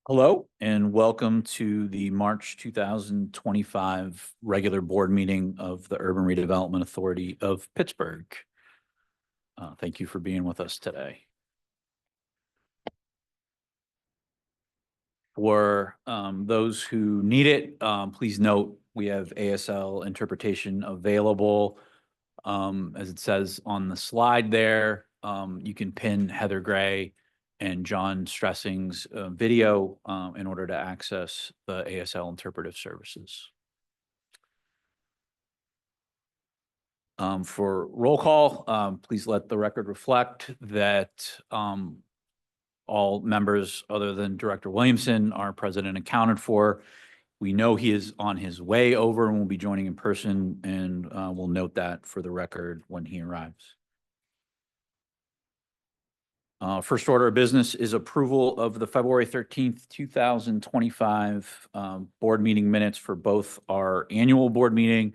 Hello and welcome to the March 2025 regular board meeting of the Urban Redevelopment Authority of Pittsburgh. Thank you for being with us today. For those who need it, please note we have ASL interpretation available. As it says on the slide there, you can pin Heather Gray and John Stressing's video in order to access the ASL interpretive services. For roll call, please let the record reflect that all members other than Director Williamson are present and accounted for. We know he is on his way over and will be joining in person, and we'll note that for the record when he arrives. First order of business is approval of the February 13th, 2025 board meeting minutes for both our annual board meeting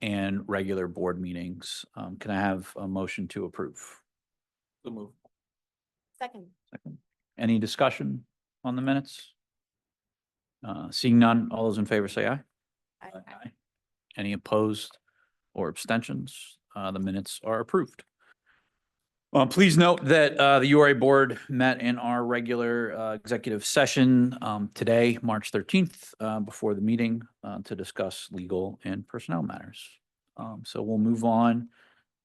and regular board meetings. Can I have a motion to approve? So move. Second. Any discussion on the minutes? Seeing none, all those in favor say aye. Aye. Any opposed or abstentions? The minutes are approved. Please note that the URA Board met in our regular executive session today, March 13th, before the meeting to discuss legal and personnel matters. So we'll move on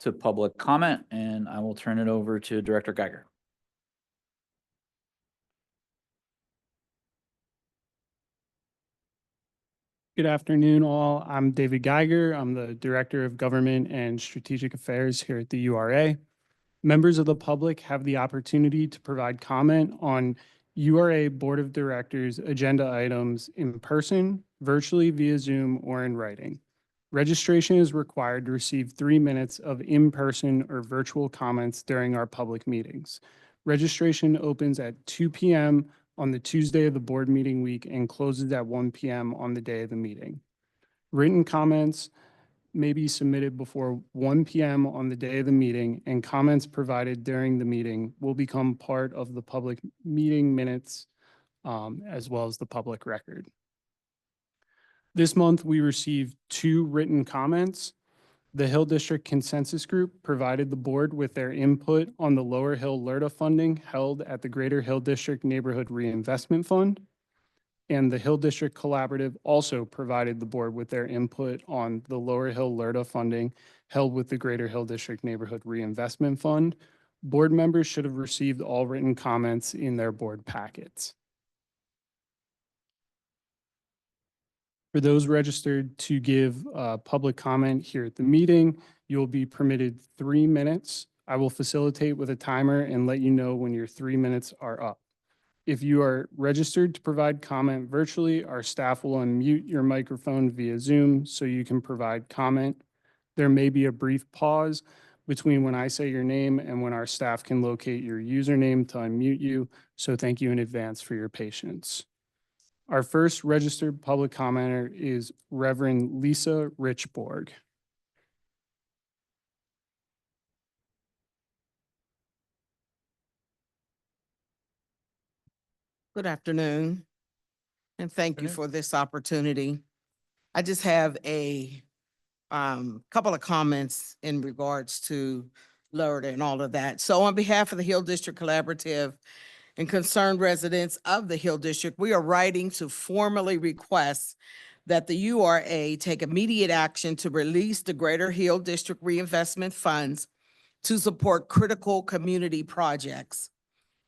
to public comment, and I will turn it over to Director Geiger. Good afternoon, all. I'm David Geiger. I'm the Director of Government and Strategic Affairs here at the URA. Members of the public have the opportunity to provide comment on URA Board of Directors agenda items in person, virtually via Zoom, or in writing. Registration is required to receive 3 minutes of in-person or virtual comments during our public meetings. Registration opens at 2 p.m. on the Tuesday of the board meeting week and closes at 1 p.m. on the day of the meeting. Written comments may be submitted before 1 p.m. on the day of the meeting, and comments provided during the meeting will become part of the public meeting minutes as well as the public record. This month, we received 2 written comments. The Hill District Consensus Group provided the board with their input on the Lower Hill LRTA funding held at the Greater Hill District Neighborhood Reinvestment Fund. And the Hill District Collaborative also provided the board with their input on the Lower Hill LRTA funding held with the Greater Hill District Neighborhood Reinvestment Fund. Board members should have received all written comments in their board packets. For those registered to give public comment here at the meeting, you'll be permitted 3 minutes. I will facilitate with a timer and let you know when your 3 minutes are up. If you are registered to provide comment virtually, our staff will unmute your microphone via Zoom so you can provide comment. There may be a brief pause between when I say your name and when our staff can locate your username to unmute you, so thank you in advance for your patience. Our first registered public commenter is Reverend Lisa Richborg. Good afternoon, and thank you for this opportunity. I just have a couple of comments in regards to LRTA and all of that. So on behalf of the Hill District Collaborative and concerned residents of the Hill District, we are writing to formally request that the URA take immediate action to release the Greater Hill District Reinvestment Funds to support critical community projects.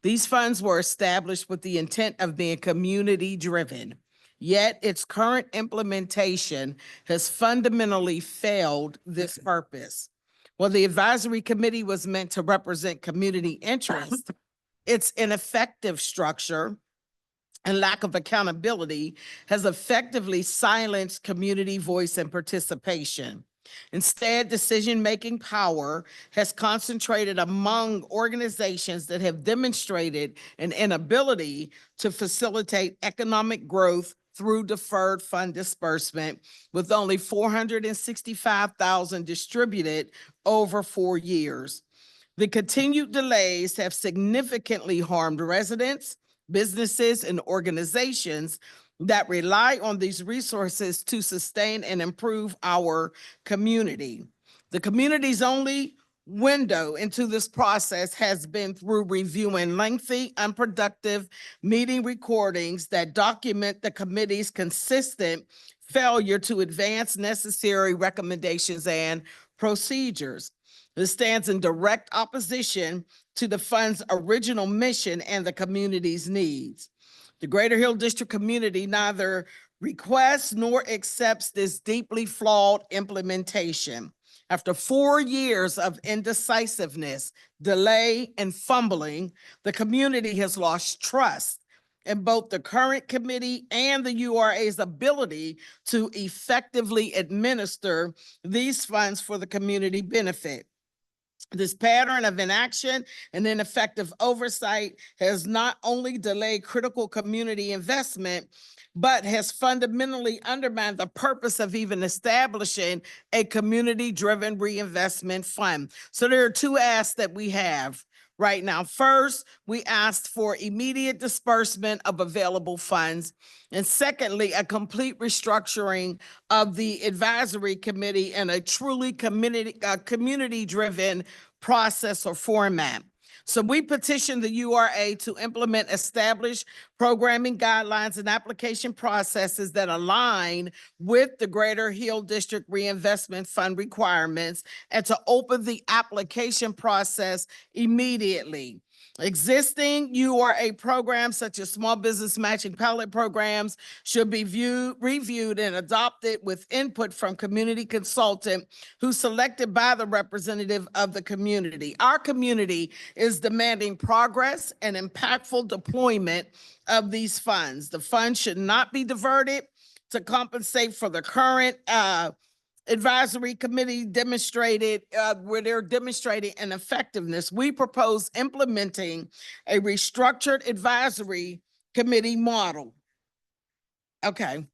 These funds were established with the intent of being community-driven, yet its current implementation has fundamentally failed this purpose. While the advisory committee was meant to represent community interest, its ineffective structure and lack of accountability has effectively silenced community voice and participation. Instead, decision-making power has concentrated among organizations that have demonstrated an inability to facilitate economic growth through deferred fund disbursement, with only $465,000 distributed over 4 years. The continued delays have significantly harmed residents, businesses, and organizations that rely on these resources to sustain and improve our community. The community's only window into this process has been through reviewing lengthy, unproductive meeting recordings that document the committee's consistent failure to advance necessary recommendations and procedures. This stands in direct opposition to the fund's original mission and the community's needs. The Greater Hill District community neither requests nor accepts this deeply flawed implementation. After 4 years of indecisiveness, delay, and fumbling, the community has lost trust in both the current committee and the URA's ability to effectively administer these funds for the community benefit. This pattern of inaction and ineffective oversight has not only delayed critical community investment, but has fundamentally undermined the purpose of even establishing a community-driven reinvestment fund. So there are two asks that we have right now. First, we asked for immediate disbursement of available funds. And secondly, a complete restructuring of the advisory committee and a truly community-driven process or format. So we petitioned the URA to implement established programming guidelines and application processes that align with the Greater Hill District Reinvestment Fund requirements and to open the application process immediately. Existing URA programs such as small business matching pilot programs should be reviewed and adopted with input from community consultant who's selected by the representative of the community. Our community is demanding progress and impactful deployment of these funds. The funds should not be diverted to compensate for the current advisory committee demonstrated where they're demonstrating an effectiveness. We propose implementing a restructured advisory committee model. Okay.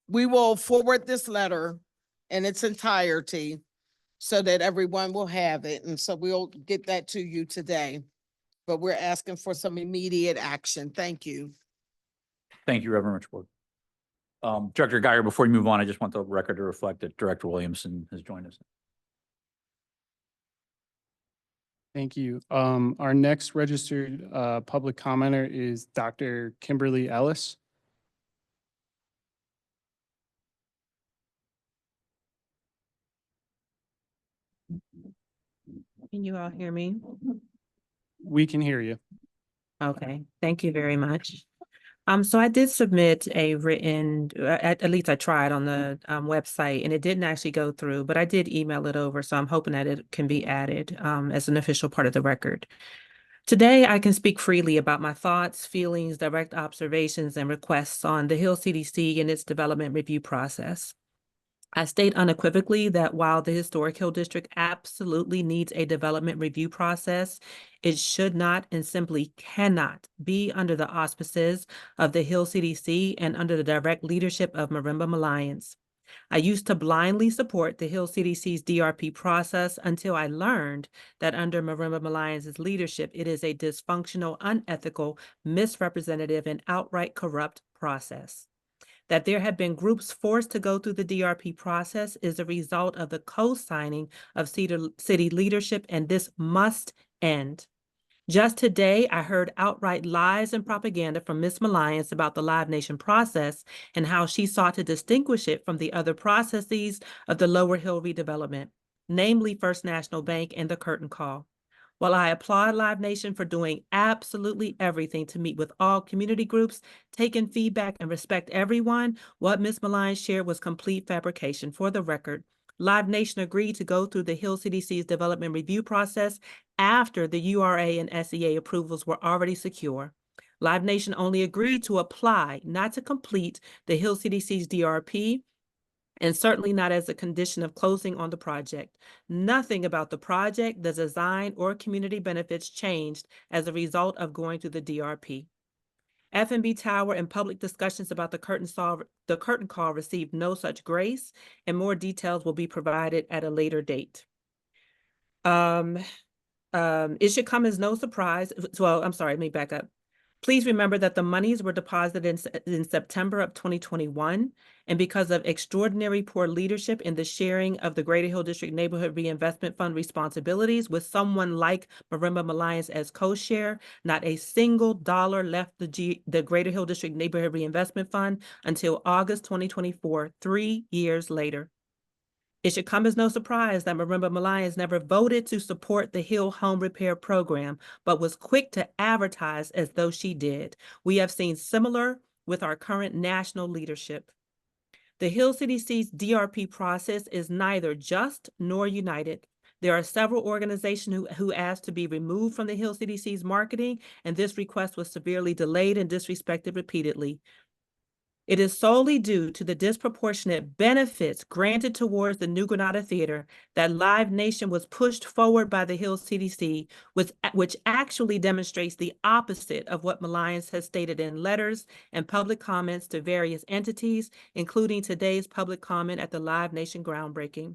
We will forward this letter in its entirety so that everyone will have it. And so we'll get that to you today. But we're asking for some immediate action. Thank you. Thank you, Reverend Richboard. Director Geyer, before you move on, I just want the record to reflect that Director Williamson has joined us. Thank you. Our next registered public commenter is Dr. Kimberly Ellis. Can you all hear me? We can hear you. Okay, thank you very much. So I did submit a written, at least I tried on the website, and it didn't actually go through, but I did email it over, so I'm hoping that it can be added as an official part of the record. Today, I can speak freely about my thoughts, feelings, direct observations, and requests on the Hill CDC and its development review process. I state unequivocally that while the Historic Hill District absolutely needs a development review process, it should not and simply cannot be under the auspices of the Hill CDC and under the direct leadership of Marimba Alliance. I used to blindly support the Hill CDC's DRP process until I learned that under Marimba Alliance's leadership, it is a dysfunctional, unethical, misrepresentative, and outright corrupt process. That there have been groups forced to go through the DRP process is a result of the co-signing of city leadership, and this must end. Just today, I heard outright lies and propaganda from Ms. Alliance about the Live Nation process and how she sought to distinguish it from the other processes of the Lower Hill redevelopment, namely First National Bank and the curtain call. While I applaud Live Nation for doing absolutely everything to meet with all community groups, take in feedback, and respect everyone, what Ms. Alliance shared was complete fabrication. For the record, Live Nation agreed to go through the Hill CDC's development review process after the URA and SEA approvals were already secure. Live Nation only agreed to apply, not to complete the Hill CDC's DRP, and certainly not as a condition of closing on the project. Nothing about the project, the design, or community benefits changed as a result of going through the DRP. F&B Tower and public discussions about the curtain call received no such grace, and more details will be provided at a later date. It should come as no surprise. Well, I'm sorry, let me back up. Please remember that the monies were deposited in September of 2021, and because of extraordinary poor leadership in the sharing of the Greater Hill District Neighborhood Reinvestment Fund responsibilities with someone like Marimba Malliance as co-chair, not a single dollar left the Greater Hill District Neighborhood Reinvestment Fund until August 2024, 3 years later. It should come as no surprise that Marimba Malliance never voted to support the Hill Home Repair Program, but was quick to advertise as though she did. We have seen similar with our current national leadership. The Hill CDC's DRP process is neither just nor united. There are several organizations who asked to be removed from the Hill CDC's marketing, and this request was severely delayed and disrespected repeatedly. It is solely due to the disproportionate benefits granted towards the New Granada Theater that Live Nation was pushed forward by the Hill CDC, which actually demonstrates the opposite of what Malliance has stated in letters and public comments to various entities, including today's public comment at the Live Nation groundbreaking.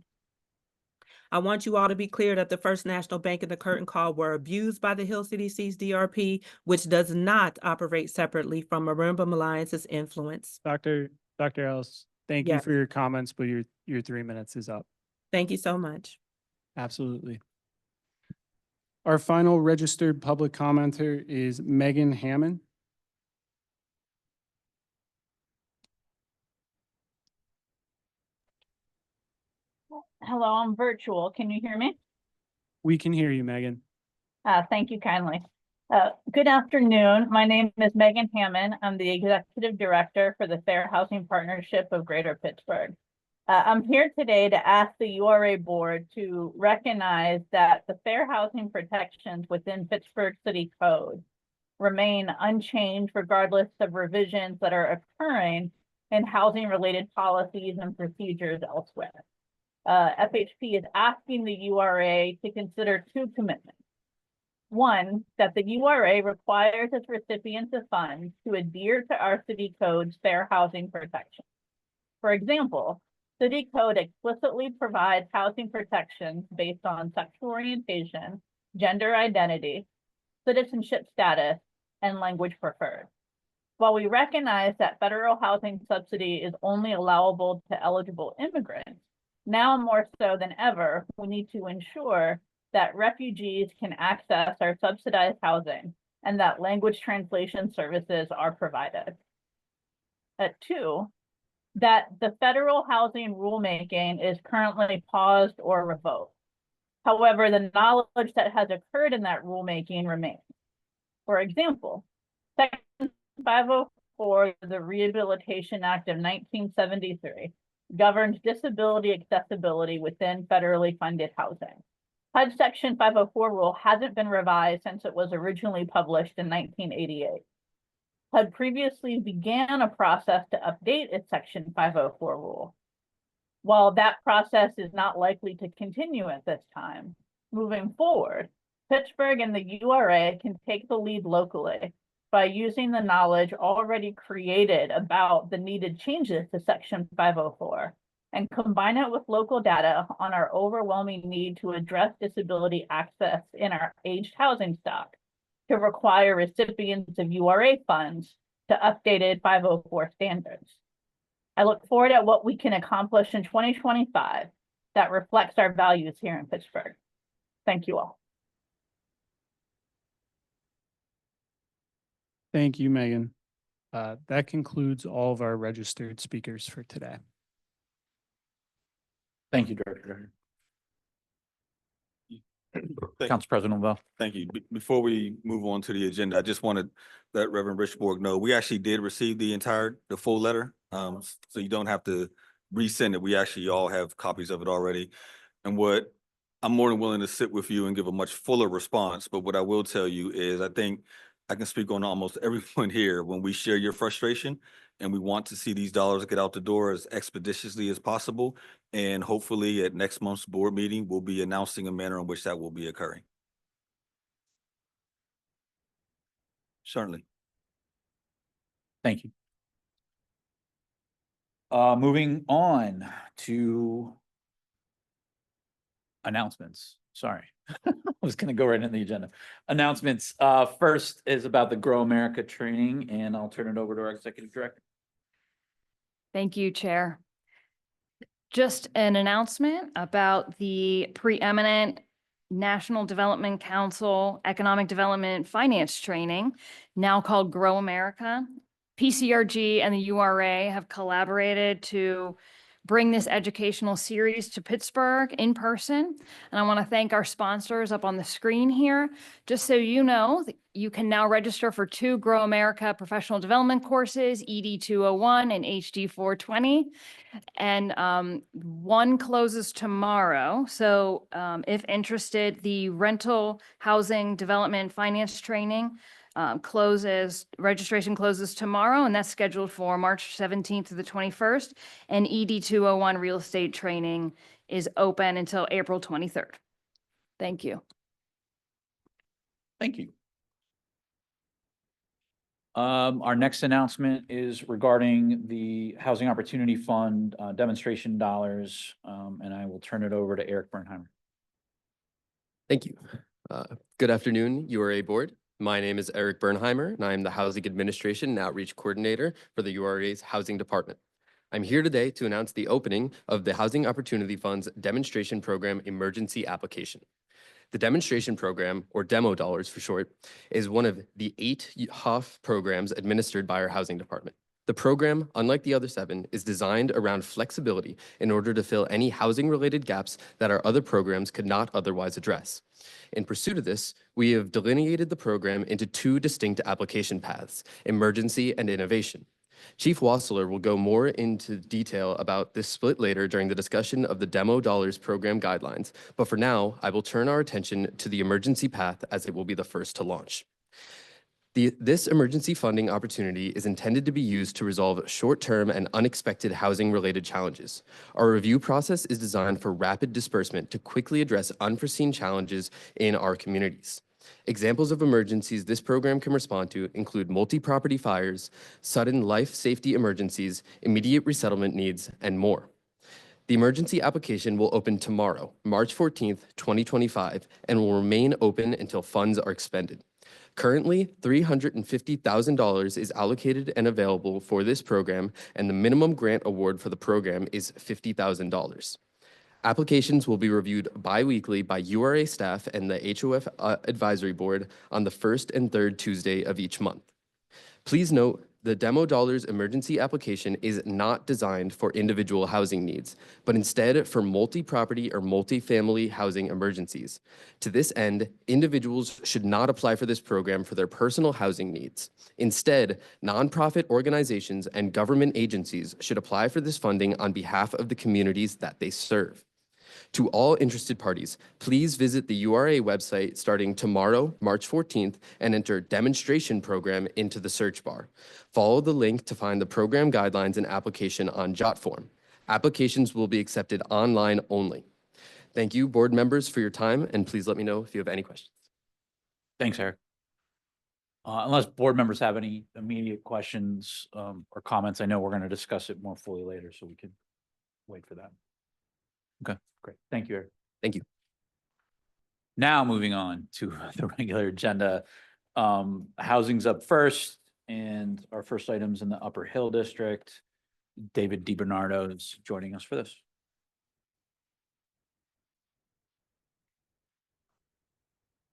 I want you all to be clear that the First National Bank and the Curtain Call were abused by the Hill CDC's DRP, which does not operate separately from Marimba Malliance's influence. Dr. Ellis, thank you Yes. for your comments, but your 3 minutes is up. Thank you so much. Absolutely. Our final registered public commenter is Megan Hammond. Hello, I'm virtual. Can you hear me? We can hear you, Megan. Thank you kindly. Good afternoon. My name is Megan Hammond. I'm the Executive Director for the Fair Housing Partnership of Greater Pittsburgh. I'm here today to ask the URA Board to recognize that the fair housing protections within Pittsburgh City Code remain unchanged regardless of revisions that are occurring in housing-related policies and procedures elsewhere. FHP is asking the URA to consider two commitments. One, that the URA requires its recipients of funds to adhere to our city code's fair housing protection. For example, city code explicitly provides housing protections based on sexual orientation, gender identity, citizenship status, and language preferred. While we recognize that federal housing subsidy is only allowable to eligible immigrants, now more so than ever, we need to ensure that refugees can access our subsidized housing and that language translation services are provided. Two, that the federal housing rulemaking is currently paused or revoked. However, the knowledge that has occurred in that rulemaking remains. For example, Section 504 of the Rehabilitation Act of 1973 governs disability accessibility within federally funded housing. HUD Section 504 rule hasn't been revised since it was originally published in 1988. HUD previously began a process to update its Section 504 rule. While that process is not likely to continue at this time, moving forward, Pittsburgh and the URA can take the lead locally by using the knowledge already created about the needed changes to Section 504 and combine it with local data on our overwhelming need to address disability access in our aged housing stock to require recipients of URA funds to updated 504 standards. I look forward at what we can accomplish in 2025 that reflects our values here in Pittsburgh. Thank you all. Thank you, Megan. That concludes all of our registered speakers for today. Thank you, Director. Thank- Council President Lavelle. Thank you. Before we move on to the agenda, I just wanted to let Reverend Richborg know, we actually did receive the full letter. So you don't have to resend it. We actually all have copies of it already. And what I'm more than willing to sit with you and give a much fuller response. But what I will tell you is I think I can speak on almost everyone here when we share your frustration and we want to see these dollars get out the door as expeditiously as possible. And hopefully at next month's board meeting, we'll be announcing a manner in which that will be occurring. Certainly. Thank you. Moving on to announcements. Sorry. I was gonna go right into the agenda. Announcements. First is about the Grow America training, and I'll turn it over to our executive director. Thank you, Chair. Just an announcement about the preeminent National Development Council Economic Development Finance Training, now called Grow America. PCRG and the URA have collaborated to bring this educational series to Pittsburgh in person. And I want to thank our sponsors up on the screen here. Just so you know, you can now register for 2 Grow America professional development courses, ED 201 and HD 420. And one closes tomorrow. So if interested, the rental housing development finance training registration closes tomorrow, and that's scheduled for March 17th to the 21st. And ED 201 real estate training is open until April 23rd. Thank you. Thank you. Our next announcement is regarding the Housing Opportunity Fund demonstration dollars, and I will turn it over to Eric Bernheimer. Thank you. Good afternoon, URA Board. My name is Eric Bernheimer, and I am the Housing Administration and Outreach Coordinator for the URA's Housing Department. I'm here today to announce the opening of the Housing Opportunity Fund's Demonstration Program Emergency Application. The demonstration program, or demo dollars for short, is one of the 8 HOF programs administered by our Housing Department. The program, unlike the other 7, is designed around flexibility in order to fill any housing-related gaps that our other programs could not otherwise address. In pursuit of this, we have delineated the program into 2 distinct application paths, emergency and innovation. Chief Wassler will go more into detail about this split later during the discussion of the Demo Dollars program guidelines, but for now, I will turn our attention to the emergency path as it will be the first to launch. This emergency funding opportunity is intended to be used to resolve short-term and unexpected housing-related challenges. Our review process is designed for rapid disbursement to quickly address unforeseen challenges in our communities. Examples of emergencies this program can respond to include multi-property fires, sudden life safety emergencies, immediate resettlement needs, and more. The emergency application will open tomorrow, March 14th, 2025, and will remain open until funds are expended. Currently, $350,000 is allocated and available for this program, and the minimum grant award for the program is $50,000. Applications will be reviewed bi-weekly by URA staff and the HOF Advisory Board on the 1st and 3rd Tuesday of each month. Please note, the Demo Dollars emergency application is not designed for individual housing needs, but instead for multi-property or multi-family housing emergencies. To this end, individuals should not apply for this program for their personal housing needs. Instead, nonprofit organizations and government agencies should apply for this funding on behalf of the communities that they serve. To all interested parties, please visit the URA website starting tomorrow, March 14th, and enter Demonstration Program into the search bar. Follow the link to find the program guidelines and application on JotForm. Applications will be accepted online only. Thank you, board members, for your time, and please let me know if you have any questions. Thanks, Eric. Unless board members have any immediate questions or comments, I know we're going to discuss it more fully later, so we can wait for that. Okay, great. Thank you, Eric. Thank you. Now moving on to the regular agenda. Housing's up first, and our first item's in the Upper Hill District. David DiBernardo is joining us for this.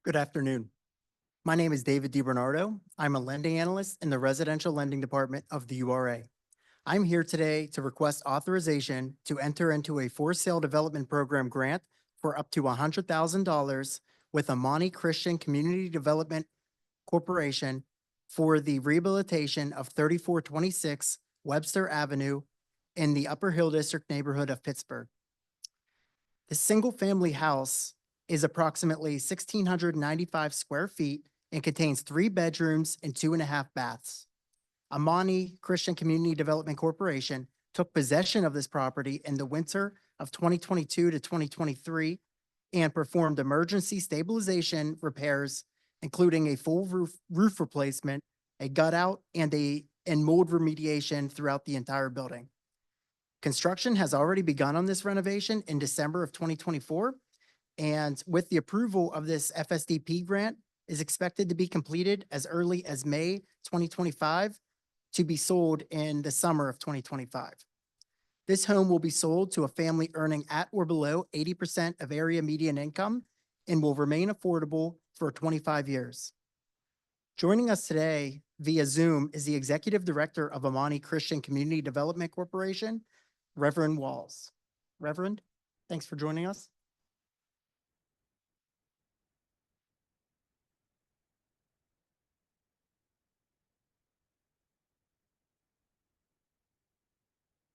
Good afternoon. My name is David DiBernardo. I'm a lending analyst in the Residential Lending Department of the URA. I'm here today to request authorization to enter into a for-sale development program grant for up to $100,000 with Amani Christian Community Development Corporation for the rehabilitation of 3426 Webster Avenue in the Upper Hill District neighborhood of Pittsburgh. This single-family house is approximately 1,695 square feet and contains 3 bedrooms and 2.5 baths. Amani Christian Community Development Corporation took possession of this property in the winter of 2022 to 2023 and performed emergency stabilization repairs, including a full roof replacement, a gut out, and mold remediation throughout the entire building. Construction has already begun on this renovation in December of 2024, And with the approval of this FSDP grant is expected to be completed as early as May 2025 to be sold in the summer of 2025. This home will be sold to a family earning at or below 80% of area median income and will remain affordable for 25 years. Joining us today via Zoom is the Executive Director of Amani Christian Community Development Corporation, Reverend Walls. Reverend, thanks for joining us.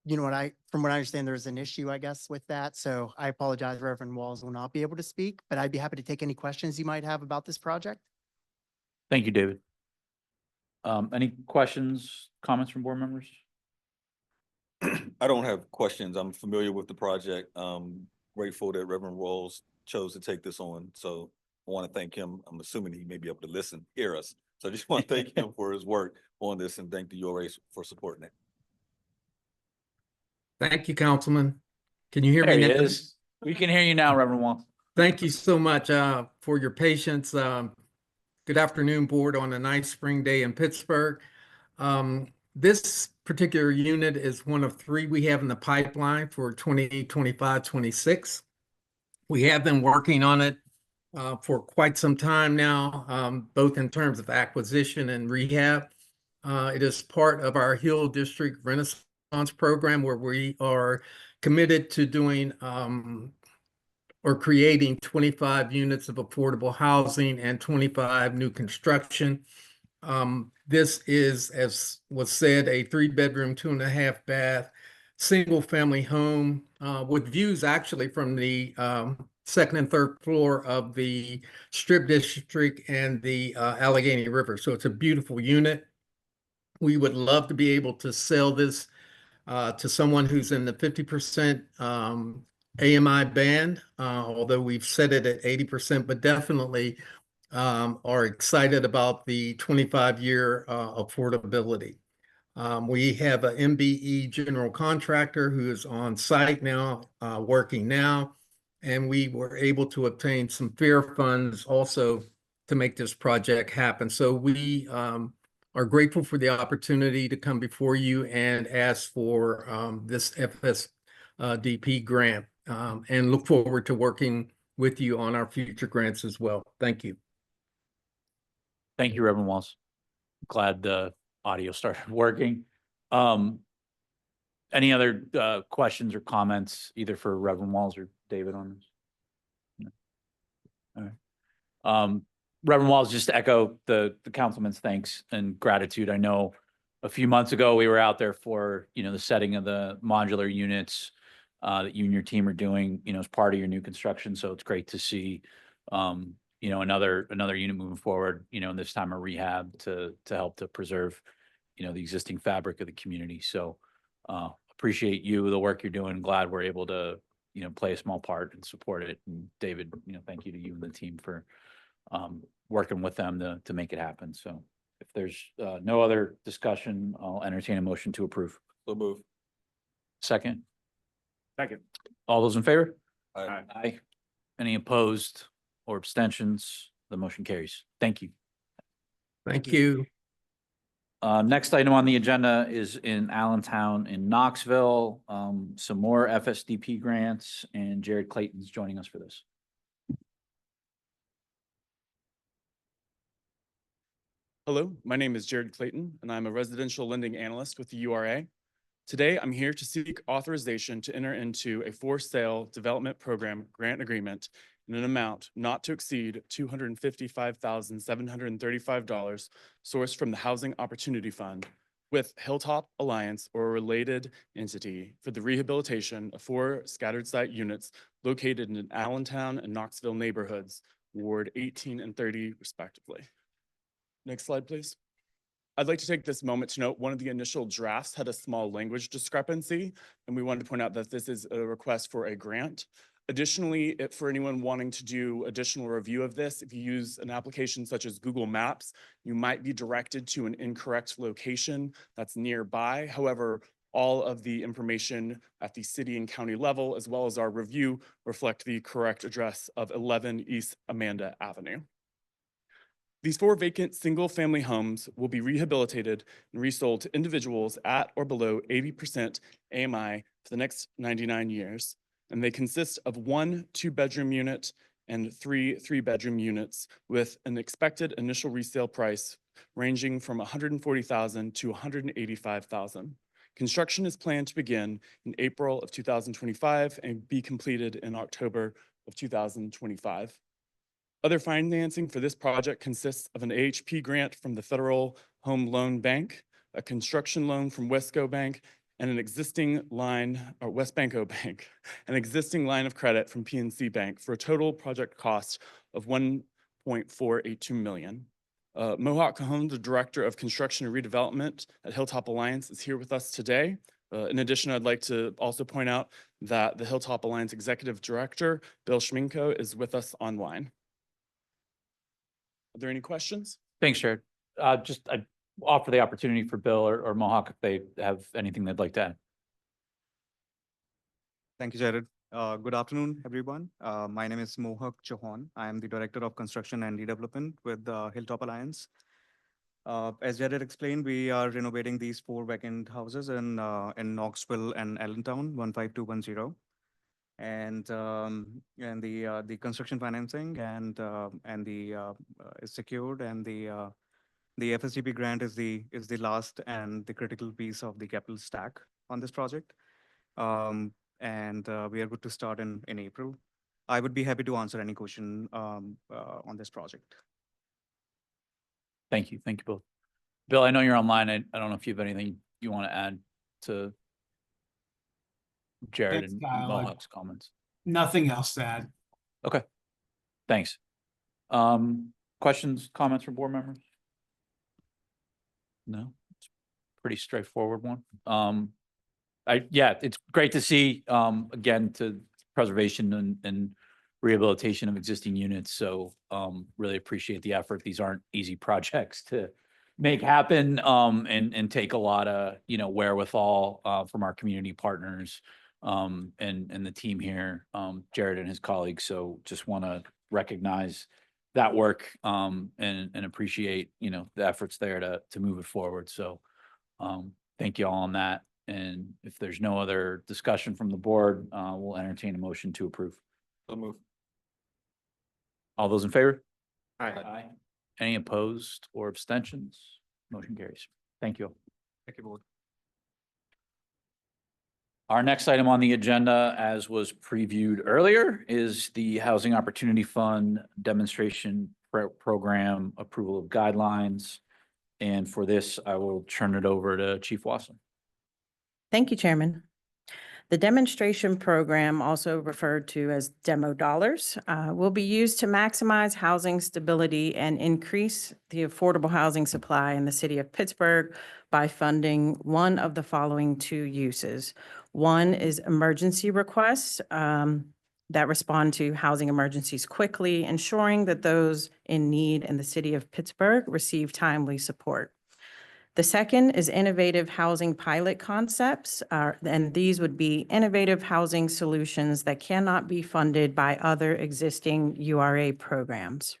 You know what, from what I understand, there's an issue, I guess, with that. So I apologize, Reverend Walls will not be able to speak, but I'd be happy to take any questions you might have about this project. Thank you, David. Any questions, comments from board members? I don't have questions. I'm familiar with the project. Grateful that Reverend Rolls chose to take this on. So I want to thank him. I'm assuming he may be able to listen, hear us. So I just want to thank him for his work on this and thank the URA for supporting it. Thank you, Councilman. Can you hear There me he now? is. We can hear you now, Reverend Wall. Thank you so much for your patience. Good afternoon, board, on a nice spring day in Pittsburgh. This particular unit is one of 3 we have in the pipeline for 2025-26. We have been working on it for quite some time now, both in terms of acquisition and rehab. It is part of our Hill District Renaissance program where we are committed to doing or creating 25 units of affordable housing and 25 new construction. This is, as was said, a 3-bedroom, 2.5 bath, single family home with views actually from the 2nd and 3rd floor of the Strip District and the Allegheny River. So it's a beautiful unit. We would love to be able to sell this to someone who's in the 50% AMI band, although we've set it at 80%, but definitely are excited about the 25-year affordability. We have an MBE general contractor who is on site now, working now, and we were able to obtain some fair funds also to make this project happen. So we are grateful for the opportunity to come before you and ask for this FSDP grant and look forward to working with you on our future grants as well. Thank you. Thank you, Reverend Walls. Glad the audio started working. Any other questions or comments either for Reverend Walls or David on this? No. All right. Reverend Walls, just to echo the councilman's thanks and gratitude. I know a few months ago we were out there for, the setting of the modular units that you and your team are doing, as part of your new construction. So it's great to see, another unit moving forward, and this time a rehab to help to preserve, the existing fabric of the community. So appreciate you, the work you're doing. Glad we're able to, play a small part and support it. And David, thank you to you and the team for working with them to make it happen. So if there's no other discussion, I'll entertain a motion to approve. So move. Second. Second. All those in favor? Aye. Aye. Any opposed or abstentions? The motion carries. Thank you. Thank you. Next item on the agenda is in Allentown in Knoxville. Some more FSDP grants, and Jared Clayton's joining us for this. Hello, my name is Jared Clayton, and I'm a residential lending analyst with the URA. Today, I'm here to seek authorization to enter into a for-sale development program grant agreement in an amount not to exceed $255,735 sourced from the Housing Opportunity Fund with Hilltop Alliance or a related entity for the rehabilitation of 4 scattered site units located in Allentown and Knoxville neighborhoods, Ward 18 and 30 respectively. Next slide, please. I'd like to take this moment to note one of the initial drafts had a small language discrepancy, and we wanted to point out that this is a request for a grant. Additionally, for anyone wanting to do additional review of this, if you use an application such as Google Maps, you might be directed to an incorrect location that's nearby. However, all of the information at the city and county level, as well as our review, reflect the correct address of 11 East Amanda Avenue. These 4 vacant single-family homes will be rehabilitated and resold to individuals at or below 80% AMI for the next 99 years. And they consist of 1 2-bedroom unit and 3 3-bedroom units with an expected initial resale price ranging from $140,000 to $185,000. Construction is planned to begin in April of 2025 and be completed in October of 2025. Other financing for this project consists of an AHP grant from the Federal Home Loan Bank, a construction loan from Wesco Bank, and an existing line, or West Banco Bank, an existing line of credit from PNC Bank for a total project cost of $1.482 million. Mohawk Cajon, the Director of Construction and Redevelopment at Hilltop Alliance, is here with us today. In addition, I'd like to also point out that the Hilltop Alliance Executive Director, Bill Schminko, is with us online. Are there any questions? Thanks, Jared. Just I offer the opportunity for Bill or Mohawk if they have anything they'd like to add. Thank you, Jared. Good afternoon, everyone. My name is Mohawk Chauhan. I am the Director of Construction and Redevelopment with the Hilltop Alliance. As Jared explained, we are renovating these 4 vacant houses in Knoxville and Allentown, 15210. And the construction financing and is secured, and the FSDP grant is the last and the critical piece of the capital stack on this project. And we are good to start in April. I would be happy to answer any question on this project. Thank you. Thank you both. Bill, I know you're online. I don't know if you have anything you want to add to Jared Thanks, and Kyle. Mohawk's comments. Nothing else to add. Okay. Thanks. Questions, comments from board members? No? It's a pretty straightforward one. Yeah, it's great to see, again, to preservation and rehabilitation of existing units. So really appreciate the effort. These aren't easy projects to make happen and take a lot of, wherewithal from our community partners and the team here, Jared and his colleagues. So just want to recognize that work and appreciate, the efforts there to move it forward. So thank you all on that. And if there's no other discussion from the board, we'll entertain a motion to approve. So move. All those in favor? Aye. Any opposed or abstentions? Motion carries. Thank you. Thank you, board. Our next item on the agenda, as was previewed earlier, is the Housing Opportunity Fund Demonstration Program Approval of Guidelines. And for this, I will turn it over to Chief Wasson. Thank you, Chairman. The demonstration program, also referred to as demo dollars, will be used to maximize housing stability and increase the affordable housing supply in the city of Pittsburgh by funding one of the following 2 uses. One is emergency requests that respond to housing emergencies quickly, ensuring that those in need in the city of Pittsburgh receive timely support. The second is innovative housing pilot concepts, and these would be innovative housing solutions that cannot be funded by other existing URA programs.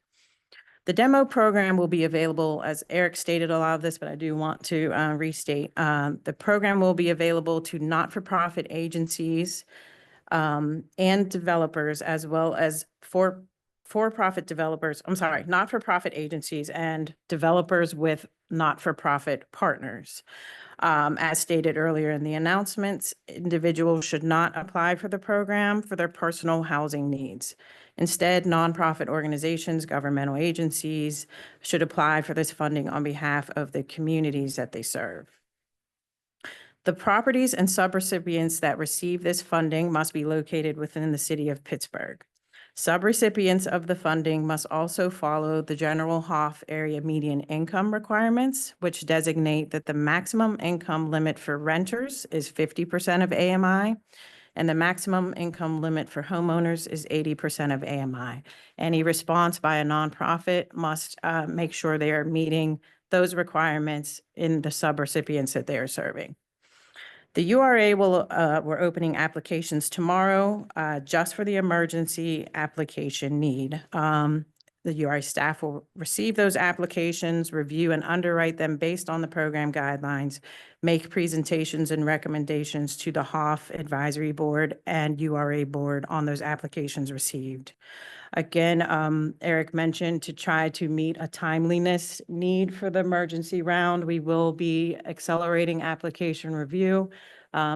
The demo program will be available, as Eric stated a lot of this, but I do want to restate. The program will be available to not-for-profit agencies and developers, as well as for-profit developers, not-for-profit agencies and developers with not-for-profit partners. As stated earlier in the announcements, individuals should not apply for the program for their personal housing needs. Instead, nonprofit organizations, governmental agencies should apply for this funding on behalf of the communities that they serve. The properties and subrecipients that receive this funding must be located within the city of Pittsburgh. Subrecipients of the funding must also follow the General Hoff area median income requirements, which designate that the maximum income limit for renters is 50% of AMI, and the maximum income limit for homeowners is 80% of AMI. Any response by a nonprofit must make sure they are meeting those requirements in the subrecipients that they are serving. The URA we're opening applications tomorrow, just for the emergency application need. The URA staff will receive those applications, review and underwrite them based on the program guidelines, make presentations and recommendations to the HOF Advisory Board and URA Board on those applications received. Again, Eric mentioned to try to meet a timeliness need for the emergency round. We will be accelerating application review,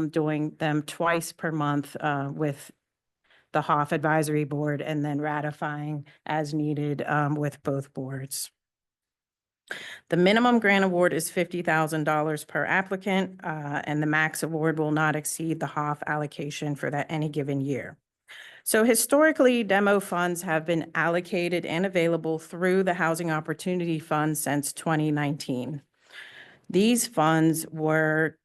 doing them twice per month with the HOF Advisory Board and then ratifying as needed with both boards. The minimum grant award is $50,000 per applicant, and the max award will not exceed the HOF allocation for that any given year. So historically, demo funds have been allocated and available through the Housing Opportunity Fund since 2019. These funds were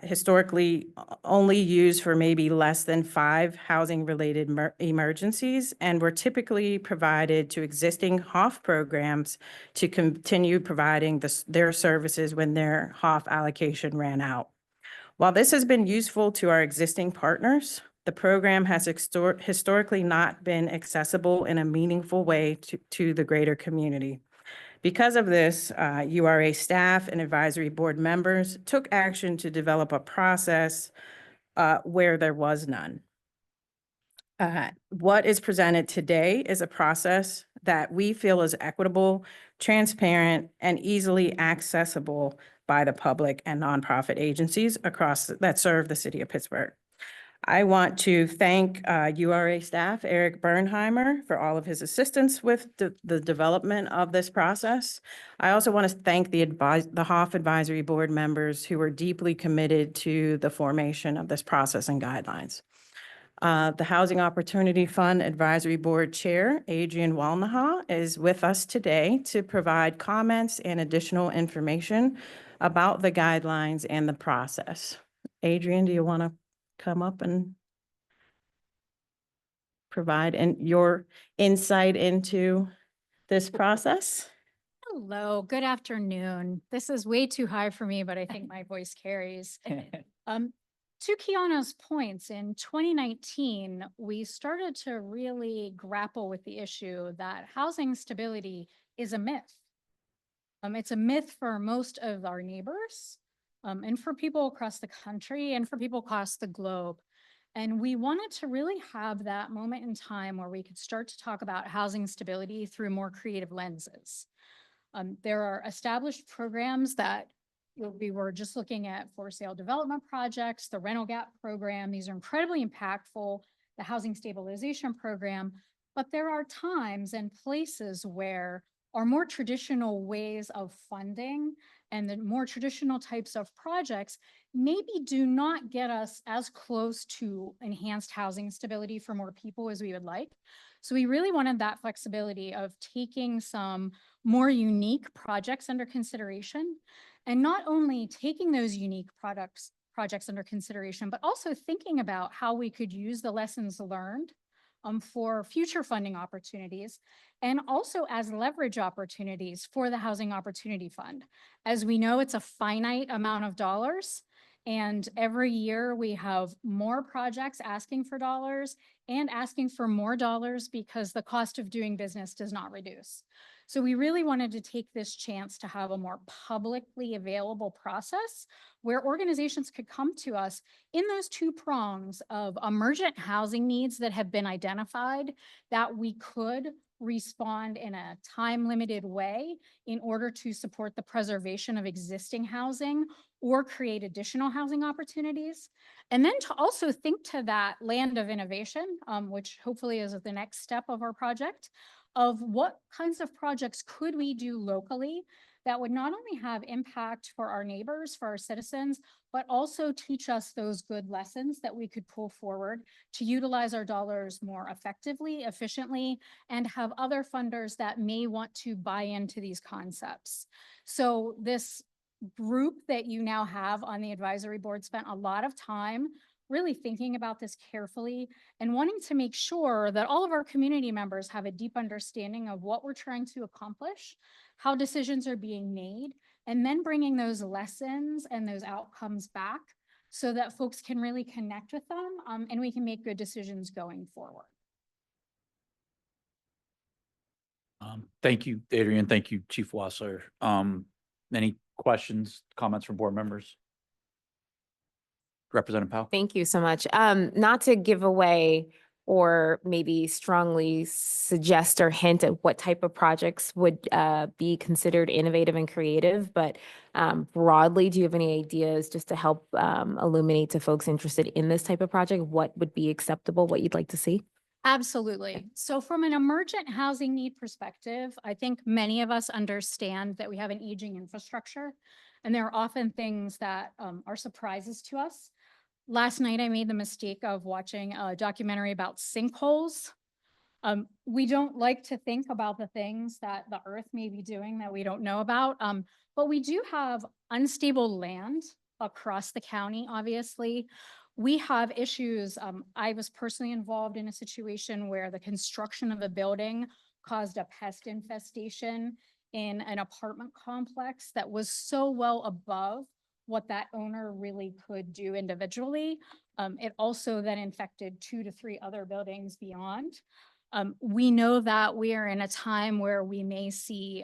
historically only used for maybe less than 5 housing-related emergencies and were typically provided to existing HOF programs to continue providing their services when their HOF allocation ran out. While this has been useful to our existing partners, the program has historically not been accessible in a meaningful way to the greater community. Because of this, URA staff and advisory board members took action to develop a process where there was none. What is presented today is a process that we feel is equitable, transparent, and easily accessible by the public and nonprofit agencies that serve the city of Pittsburgh. I want to thank URA staff, Eric Bernheimer, for all of his assistance with the development of this process. I also want to thank the HOF Advisory Board members who were deeply committed to the formation of this process and guidelines. The Housing Opportunity Fund Advisory Board Chair, Adrian Walnaha, is with us today to provide comments and additional information about the guidelines and the process. Adrian, do you want to come up and provide your insight into this process? Hello, good afternoon. This is way too high for me, but I think my voice carries. To Kiana's points, in 2019, we started to really grapple with the issue that housing stability is a myth. It's a myth for most of our neighbors, and for people across the country and for people across the globe. And we wanted to really have that moment in time where we could start to talk about housing stability through more creative lenses. There are established programs that we were just looking at for sale development projects, the rental gap program. These are incredibly impactful, the housing stabilization program, but there are times and places where our more traditional ways of funding and the more traditional types of projects maybe do not get us as close to enhanced housing stability for more people as we would like. So we really wanted that flexibility of taking some more unique projects under consideration, and not only taking those unique projects under consideration, but also thinking about how we could use the lessons learned for future funding opportunities, and also as leverage opportunities for the Housing Opportunity Fund. As we know, it's a finite amount of dollars, and every year we have more projects asking for dollars and asking for more dollars because the cost of doing business does not reduce. So we really wanted to take this chance to have a more publicly available process where organizations could come to us in those two prongs of emergent housing needs that have been identified that we could respond in a time-limited way in order to support the preservation of existing housing or create additional housing opportunities. And then to also think to that land of innovation, which hopefully is the next step of our project, of what kinds of projects could we do locally that would not only have impact for our neighbors, for our citizens, but also teach us those good lessons that we could pull forward to utilize our dollars more effectively, efficiently, and have other funders that may want to buy into these concepts. So this group that you now have on the advisory board spent a lot of time really thinking about this carefully and wanting to make sure that all of our community members have a deep understanding of what we're trying to accomplish, how decisions are being made, and then bringing those lessons and those outcomes back so that folks can really connect with them, and we can make good decisions going forward. Thank you, Adrian. Thank you, Chief Wassler. Any questions, comments from board members? Representative Powell? Thank you so much. Not to give away or maybe strongly suggest or hint at what type of projects would be considered innovative and creative, but broadly, do you have any ideas just to help illuminate to folks interested in this type of project, what would be acceptable, what you'd like to see? Absolutely. So from an emergent housing need perspective, I think many of us understand that we have an aging infrastructure, and there are often things that are surprises to us. Last night, I made the mistake of watching a documentary about sinkholes. We don't like to think about the things that the earth may be doing that we don't know about, but we do have unstable land across the county, obviously. We have issues. I was personally involved in a situation where the construction of a building caused a pest infestation in an apartment complex that was so well above what that owner really could do individually. It also then infected 2 to 3 other buildings beyond. We know that we are in a time where we may see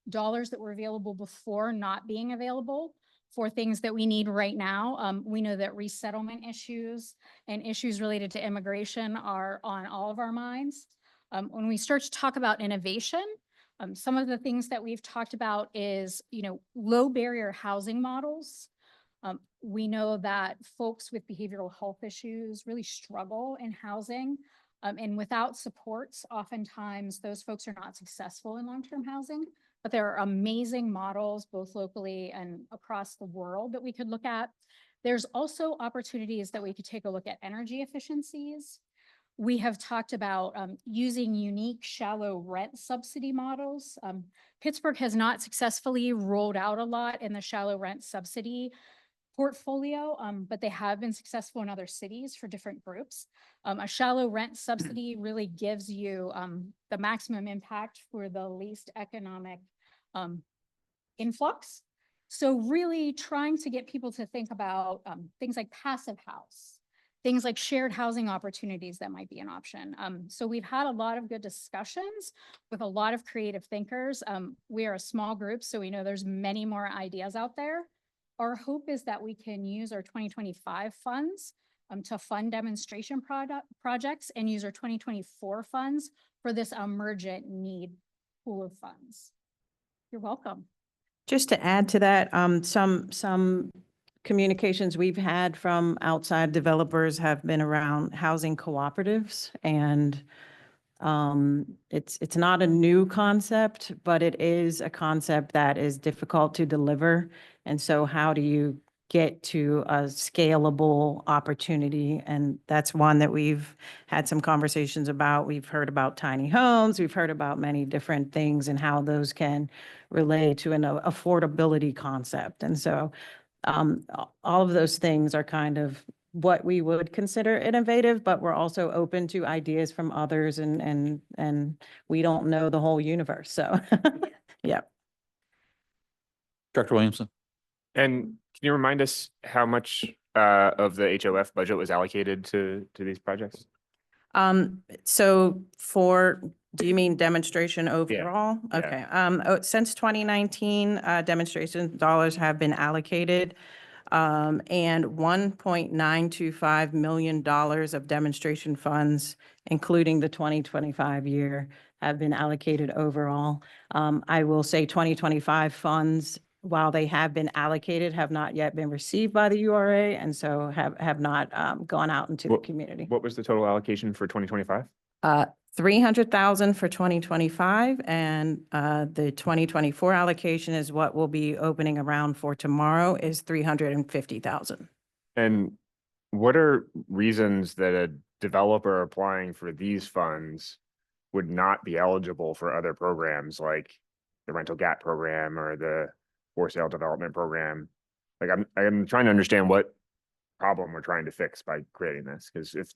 dollars that were available before not being available for things that we need right now. We know that resettlement issues and issues related to immigration are on all of our minds. When we start to talk about innovation, some of the things that we've talked about is, low barrier housing models. We know that folks with behavioral health issues really struggle in housing. And without supports, oftentimes those folks are not successful in long-term housing. But there are amazing models, both locally and across the world, that we could look at. There's also opportunities that we could take a look at energy efficiencies. We have talked about using unique shallow rent subsidy models. Pittsburgh has not successfully rolled out a lot in the shallow rent subsidy portfolio, but they have been successful in other cities for different groups. A shallow rent subsidy really gives you the maximum impact for the least economic influx. So really trying to get people to think about things like passive house, things like shared housing opportunities that might be an option. So we've had a lot of good discussions with a lot of creative thinkers. We are a small group, so we know there's many more ideas out there. Our hope is that we can use our 2025 funds to fund demonstration projects and use our 2024 funds for this emergent need pool of funds. You're welcome. Just to add to that, some communications we've had from outside developers have been around housing cooperatives, and it's not a new concept, but it is a concept that is difficult to deliver. And so how do you get to a scalable opportunity? And that's one that we've had some conversations about. We've heard about tiny homes. We've heard about many different things and how those can relate to an affordability concept. And so all of those things are kind of what we would consider innovative, but we're also open to ideas from others, and we don't know the whole universe. So, yeah. Director Williamson? And can you remind us how much of the HOF budget was allocated to these projects? So do you mean demonstration overall? Yeah. Okay. Since 2019, demonstration dollars have been allocated. And $1.925 million of demonstration funds, including the 2025 year, have been allocated overall. I will say 2025 funds, while they have been allocated, have not yet been received by the URA, and so have not gone out into the community. What was the total allocation for 2025? 300,000 for 2025, and the 2024 allocation is what we'll be opening around for tomorrow is 350,000. And what are reasons that a developer applying for these funds would not be eligible for other programs like the rental gap program or the for sale development program? Like I'm trying to understand what problem we're trying to fix by creating this, because if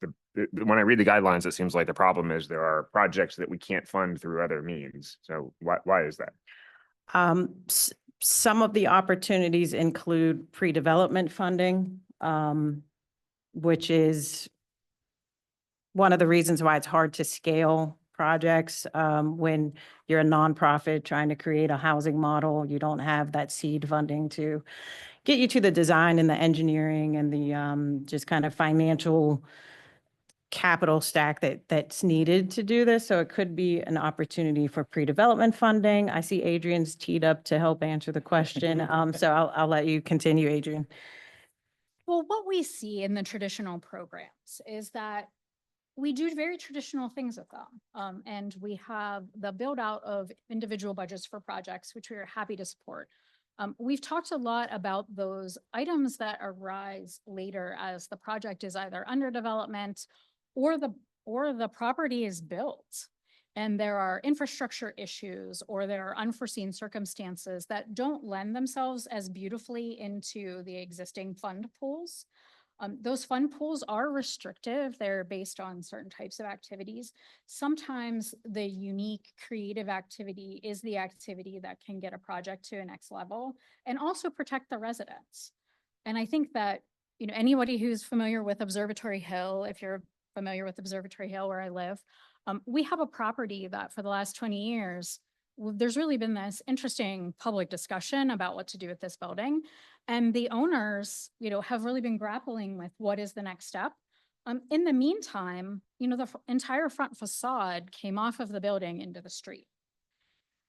when I read the guidelines, it seems like the problem is there are projects that we can't fund through other means. So why is that? Some of the opportunities include pre-development funding. which is one of the reasons why it's hard to scale projects. When you're a nonprofit trying to create a housing model, you don't have that seed funding to get you to the design and the engineering and the just kind of financial capital stack that's needed to do this. So it could be an opportunity for pre-development funding. I see Adrian's teed up to help answer the question. So I'll let you continue, Adrian. Well, what we see in the traditional programs is that we do very traditional things with them. And we have the build out of individual budgets for projects, which we are happy to support. We've talked a lot about those items that arise later as the project is either under development or the property is built. And there are infrastructure issues or there are unforeseen circumstances that don't lend themselves as beautifully into the existing fund pools. Those fund pools are restrictive. They're based on certain types of activities. Sometimes the unique creative activity is the activity that can get a project to a next level and also protect the residents. And I think that, you know, anybody who's familiar with Observatory Hill, if you're familiar with Observatory Hill where I live, we have a property that for the last 20 years, there's really been this interesting public discussion about what to do with this building. And the owners, you know, have really been grappling with what is the next step. In the meantime, you know, the entire front facade came off of the building into the street.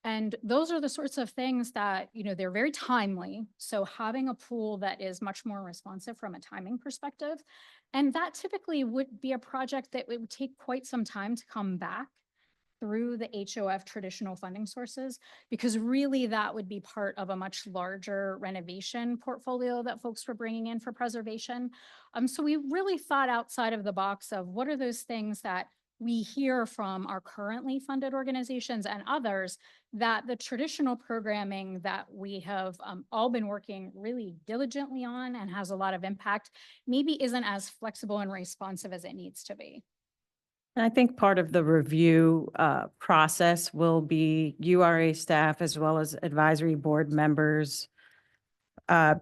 And those are the sorts of things that, you know, they're very timely. So having a pool that is much more responsive from a timing perspective, and that typically would be a project that it would take quite some time to come back through the HOF traditional funding sources, because really that would be part of a much larger renovation portfolio that folks were bringing in for preservation. So we really thought outside of the box of what are those things that we hear from our currently funded organizations and others that the traditional programming that we have all been working really diligently on and has a lot of impact maybe isn't as flexible and responsive as it needs to be. And I think part of the review process will be URA staff as well as advisory board members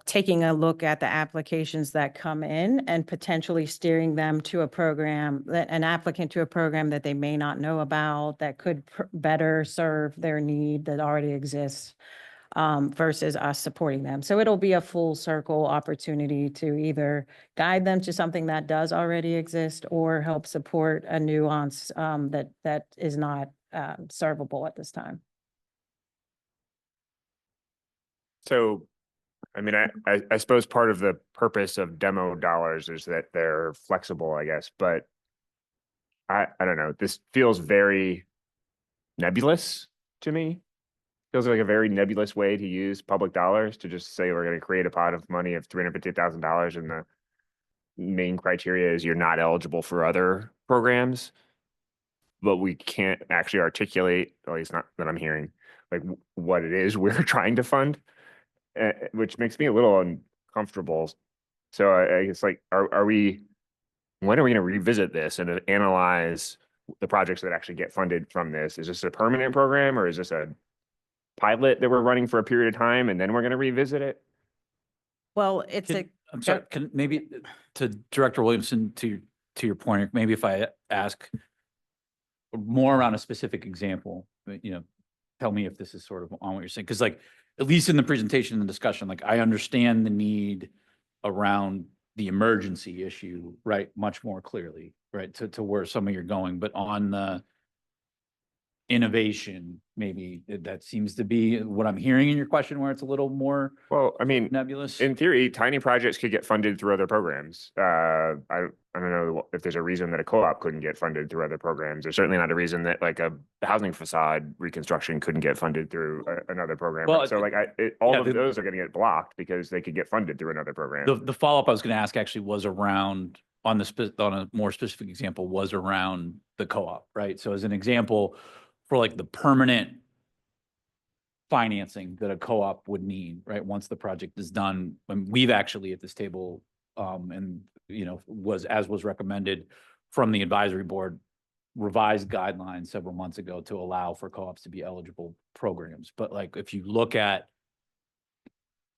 taking a look at the applications that come in and potentially steering them to a program, an applicant to a program that they may not know about that could better serve their need that already exists versus us supporting them. So it'll be a full circle opportunity to either guide them to something that does already exist or help support a nuance that is not servable at this time. So, I mean, I suppose part of the purpose of demo dollars is that they're flexible, I guess, but I don't know. This feels very nebulous to me. Feels like a very nebulous way to use public dollars to just say we're going to create a pot of money of $350,000 and the main criteria is you're not eligible for other programs, but we can't actually articulate, at least not that I'm hearing, like what it is we're trying to fund, which makes me a little uncomfortable. So I guess like, when are we going to revisit this and analyze the projects that actually get funded from this? Is this a permanent program or is this a pilot that we're running for a period of time and then we're going to revisit it? Well, it's I'm sorry, can maybe to Director Williamson, to your point, maybe if I ask more around a specific example, you know, tell me if this is sort of on what you're saying. Because like, at least in the presentation and the discussion, like I understand the need around the emergency issue, right, much more clearly, right, to where some of you're going. But on the innovation, maybe that seems to be what I'm hearing in your question, where it's a little more, well, I mean, nebulous. In theory, tiny projects could get funded through other programs. I don't know if there's a reason that a co-op couldn't get funded through other programs. There's certainly not a reason that like a housing facade reconstruction couldn't get funded through another program. Well, so like all of those are going to get blocked because they could get funded through another program. The follow-up I was going to ask actually was around on a more specific example was around the co-op, right? So as an example, for like the permanent financing that a co-op would need, right? Once the project is done, when we've actually at this table, and you know, was recommended from the advisory board, revised guidelines several months ago to allow for co-ops to be eligible programs. But like, if you look at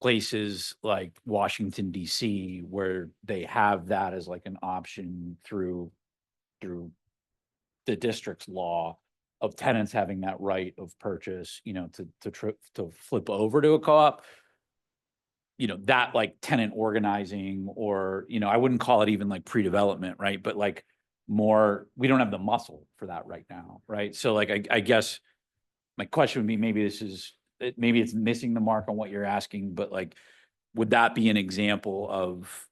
places like Washington DC, where they have that as like an option through the district's law of tenants having that right of purchase, you know, to flip over to a co-op. You know, that like tenant organizing, or, you know, I wouldn't call it even like pre-development, right? But like more, we don't have the muscle for that right now, right? So like, I guess my question would be, maybe maybe it's missing the mark on what you're asking, but like, would that be an example of,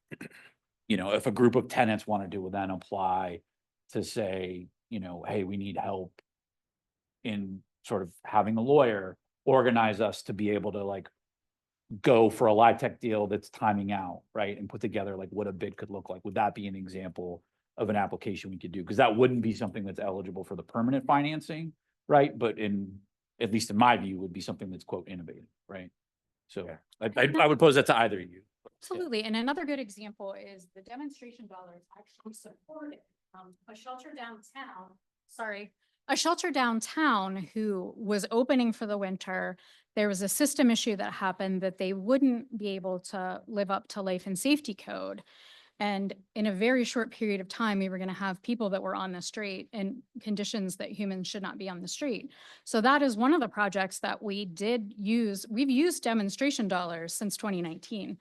you know, if a group of tenants wanted to then apply to say, you know, hey, we need help in sort of having a lawyer organize us to be able to like go for a live tech deal that's timing out, right? And put together like what a bid could look like. Would that be an example of an application we could do? Because that wouldn't be something that's eligible for the permanent financing, right? But at least in my view, would be something that's quote innovative, right? So I would pose that to either of you. Absolutely. And another good example is the demonstration dollars actually supported a shelter downtown who was opening for the winter. There was a system issue that happened that they wouldn't be able to live up to life and safety code. And in a very short period of time, we were going to have people that were on the street in conditions that humans should not be on the street. So that is one of the projects that we did use. We've used demonstration dollars since 2019.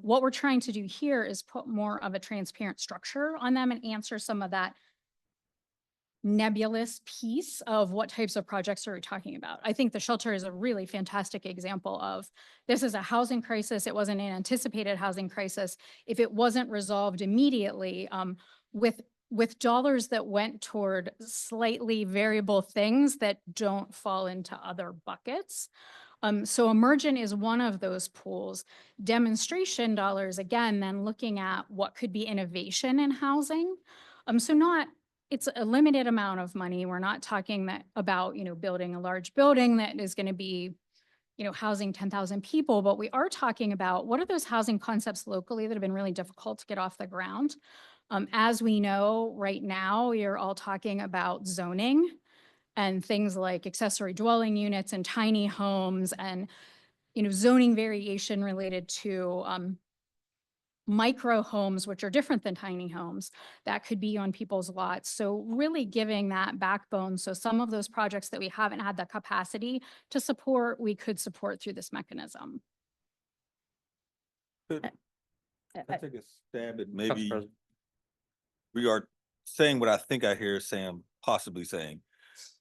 What we're trying to do here is put more of a transparent structure on them and answer some of that nebulous piece of what types of projects are we talking about. I think the shelter is a really fantastic example of this is a housing crisis. It wasn't an anticipated housing crisis. If it wasn't resolved immediately with dollars that went toward slightly variable things that don't fall into other buckets. So Emergent is one of those pools. Demonstration dollars, again, then looking at what could be innovation in housing. It's a limited amount of money. We're not talking about, you know, building a large building that is going to be, you know, housing 10,000 people, but we are talking about what are those housing concepts locally that have been really difficult to get off the ground. As we know right now, we are all talking about zoning and things like accessory dwelling units and tiny homes and, you know, zoning variation related to micro homes, which are different than tiny homes that could be on people's lots. So really giving that backbone. So some of those projects that we haven't had the capacity to support, we could support through this mechanism. Could I take a stab at maybe we are saying what I think I hear Sam possibly saying,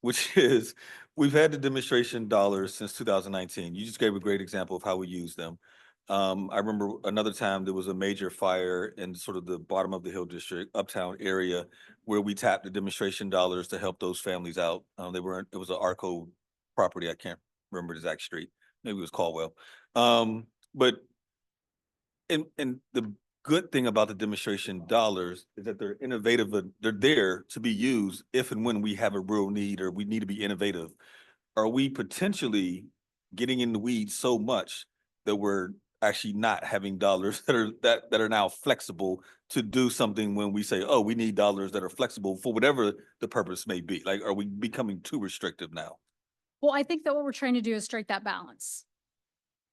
which is we've had the demonstration dollars since 2019. You just gave a great example of how we use them. I remember another time there was a major fire in sort of the bottom of the Hill District, uptown area, where we tapped the demonstration dollars to help those families out. It was an ARCO property. I can't remember the exact street. Maybe it was Caldwell. But the good thing about the demonstration dollars is that they're innovative. They're there to be used if and when we have a real need or we need to be innovative. Are we potentially getting in the weeds so much that we're actually not having dollars that are now flexible to do something when we say, oh, we need dollars that are flexible for whatever the purpose may be? Like, are we becoming too restrictive now? Well, I think that what we're trying to do is strike that balance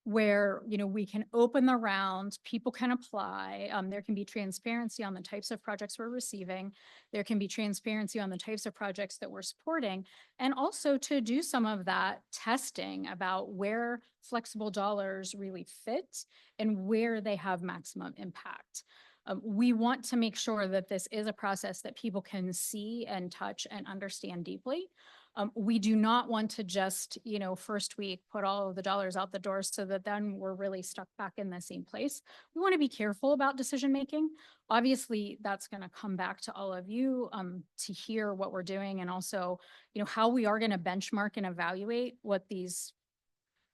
where, you know, we can open the round, people can apply. There can be transparency on the types of projects we're receiving. There can be transparency on the types of projects that we're supporting, and also to do some of that testing about where flexible dollars really fit and where they have maximum impact. We want to make sure that this is a process that people can see and touch and understand deeply. We do not want to just, you know, first week put all of the dollars out the door so that then we're really stuck back in the same place. We want to be careful about decision making. Obviously, that's going to come back to all of you to hear what we're doing, and also, you know, how we are going to benchmark and evaluate what these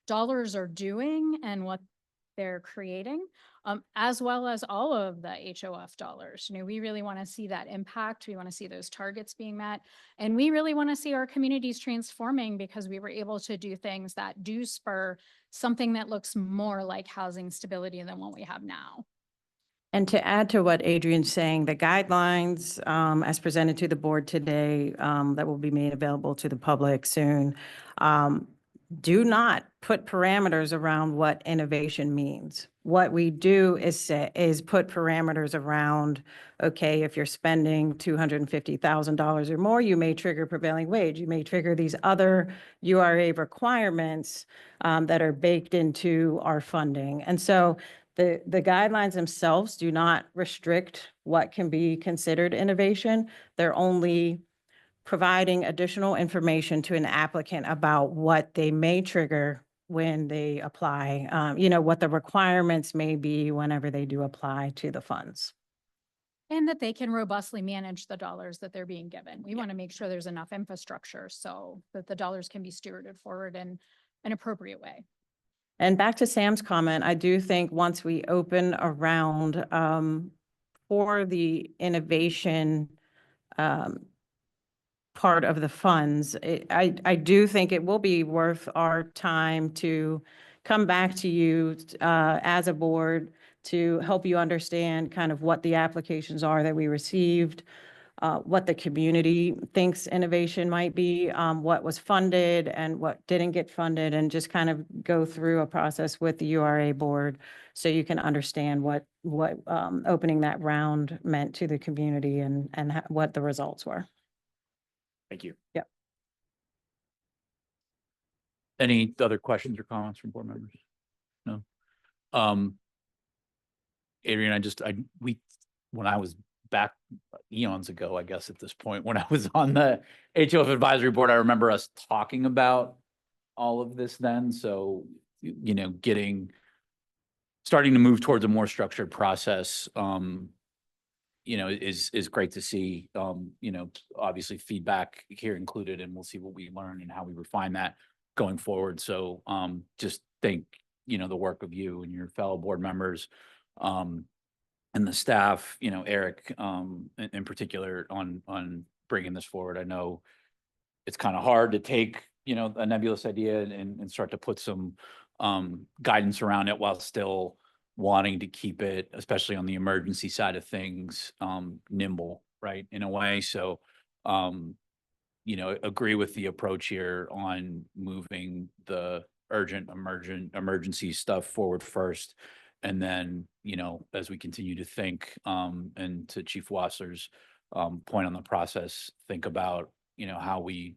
dollars are doing and what they're creating, as well as all of the HOF dollars. You know, we really want to see that impact. We want to see those targets being met. And we really want to see our communities transforming because we were able to do things that do spur something that looks more like housing stability than what we have now. And to add to what Adrian's saying, the guidelines as presented to the board today that will be made available to the public soon, do not put parameters around what innovation means. What we do is put parameters around, okay, if you're spending $250,000 or more, you may trigger prevailing wage. You may trigger these other URA requirements that are baked into our funding. And so the guidelines themselves do not restrict what can be considered innovation. They're only providing additional information to an applicant about what they may trigger when they apply, what the requirements may be whenever they do apply to the funds. And that they can robustly manage the dollars that they're being given. We want to make sure there's enough infrastructure so that the dollars can be stewarded forward in an appropriate way. And back to Sam's comment, I do think once we open around for the innovation part of the funds, I do think it will be worth our time to come back to you as a board to help you understand kind of what the applications are that we received, what the community thinks innovation might be, what was funded and what didn't get funded, and just kind of go through a process with the URA board so you can understand what opening that round meant to the community and what the results were. Thank you. Yep. Any other questions or comments from board members? No. Adrian, when I was back eons ago, I guess at this point, when I was on the HOF advisory board, I remember us talking about all of this then. So, starting to move towards a more structured process, is great to see, obviously feedback here included, and we'll see what we learn and how we refine that going forward. So, just thank, the work of you and your fellow board members, and the staff, Eric, in particular on bringing this forward. I know it's kind of hard to take, a nebulous idea and start to put some, guidance around it while still wanting to keep it, especially on the emergency side of things, nimble, right, in a way. So, agree with the approach here on moving the emergency stuff forward first. And then, as we continue to think, and to Chief Wasser's point on the process, think about, how we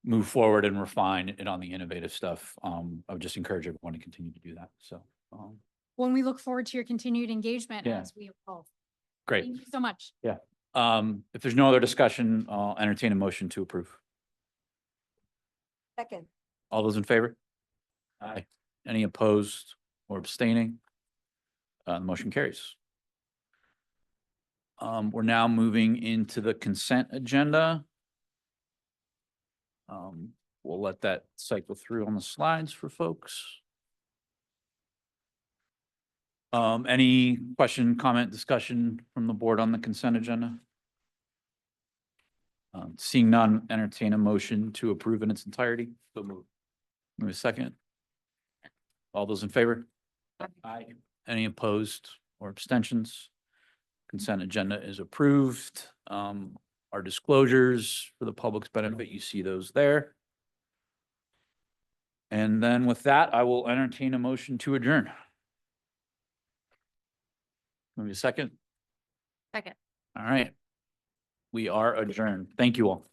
move forward and refine it on the innovative stuff. I would just encourage everyone to continue to do that. So, When we look forward to your continued engagement Yeah. as we evolve. great. Thank you so much. Yeah. If there's no other discussion, I'll entertain a motion to approve. Second. All those in favor? Aye. Any opposed or abstaining? The motion carries. We're now moving into the consent agenda. We'll let that cycle through on the slides for folks. Any question, comment, discussion from the board on the consent agenda? Seeing none, entertain a motion to approve in its entirety. So move. Move a second. All those in favor? Aye. Any opposed or abstentions? Consent agenda is approved. Our disclosures for the public's benefit, you see those there. And then with that, I will entertain a motion to adjourn. Maybe a second. Second. All right. We are adjourned. Thank you all.